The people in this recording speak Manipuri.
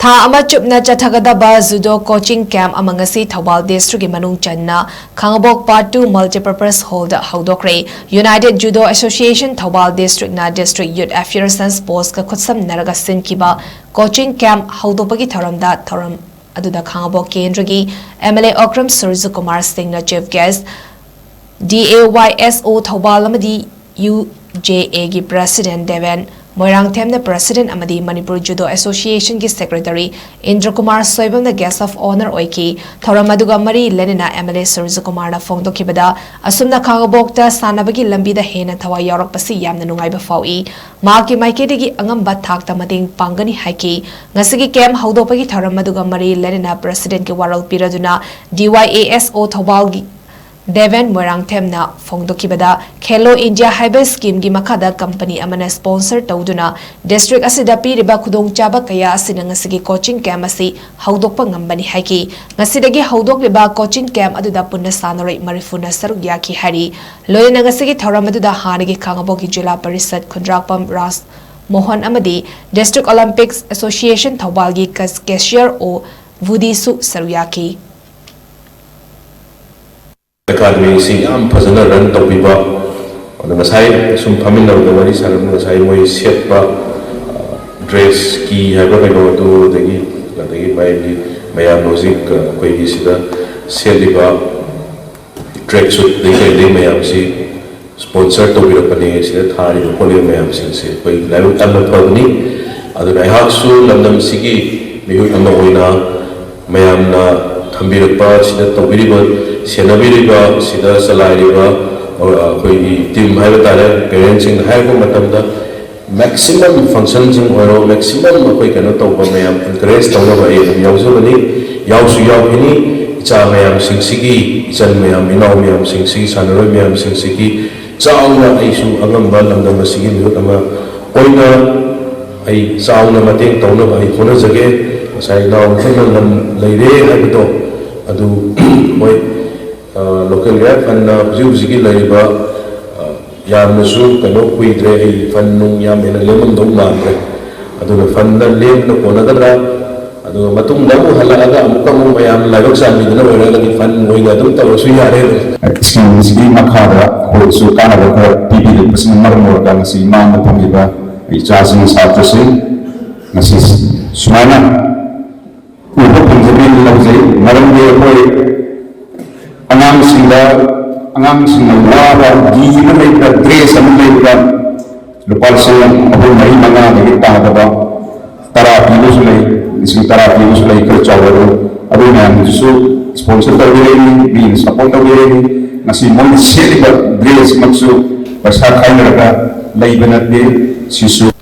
Tha ama Chupna Chathagadaba Judo coaching camp among Ngasi Thoubal district Manung Channa KHANGABOK Part 2 multipurpose hall HOUDOKHRE United Judo Association Thoubal district na district youth affairs and sports ka khutsam naraga sinkiba coaching camp HOUDOKPAGI thoramda thoram aduda KHANGABOK kendragi MLA Okram Surjukumar Singh na chief guest DAYSO Thoubal amadi UJA gi president Devan Moirang Themna President Amadi Manipur Judo Association ki Secretary Indra Kumar Soibam na guest of honor oiki Thoramaduga Mari Lenina MLA Surjukumar na Fongdokibada Asumna KHANGABOK ta sanabagi lambida hena thawa yaurokpasi yamna nungaiba fawi Maki Maikedigi Angamba Thakta Mating Pangani Haiki Ngasigi Camp HOUDOKPAGI Thoramaduga Mari Lenina President ki Waral Piraduna DYASO Thoubal Devan Moirang Themna Fongdokibada Khelo India Haiba Scheme gi makada company amana sponsor tawduna district asida piriba khudong chaba kaya asina ngasigi coaching camp asi HOUDOKPA ngambani haiki ngasidagi HOUDOKLIBA coaching camp aduda punna sanaroi marifuna saruk yaki hari loyna ngasigi thoram aduda hanagi KHANGABOK Jila Parishad Khundrakpam Ras Mohan amadi District Olympics Association Thoubal gi cashier o Vudisu Saruyaki Academy si am fazana run tawbiba ona ngasai sum phamin na wari saram ngasai moi set pa dress ki haba kai do dagi mayam music koi gi sida seliba track suit de mayam si sponsor tawbira pani sida thari poli mayam si koi live tam na thawni adu nai hak su lamdam sigi mihu amma hoina mayam na thambirpa sida tawbiriba Senabiriba, Sida Salariba, or team Havatara, parents in Haiku Matamda, maximum functions or maximum Apoikanato, Mayam, and Grace Tawaba, Yausuni, Yausu Yaupini, Chamayam Singsiki, Chanmayam, Mayam Singsi, Sanromiam Singsiki, Chauna Isu, Agambal, and the Masiki, Mutama, Oina, I Sauna Mating, Tawna, I Punazage, as I now think Lady Habido, Adu, Boy. Local rep and Zuziki Lariba Yamasu, Kano Quidre, Fanung Yam in a lemon dog mamre. I do the Fanda Lane no Ponagara, I do a Matum Damu Halaga, Mukamu, I am Lavoxan with no relative fun going at them. Excuse me, Makara, who is so kind of a TV, the person Marmor, Ganasi, Mama Pamiba, a Jason Sartrasi, Mrs. Sumana, who opens the middle of the Marambe. Angang wara di mereka dress mereka lepas apa mai mana kita apa terapi itu sulai isi terapi itu sulai kerja baru ada yang justru sponsor terbilang bin support terbilang nasi mau sih dress maksud pasal kain mereka lagi benar dia sisu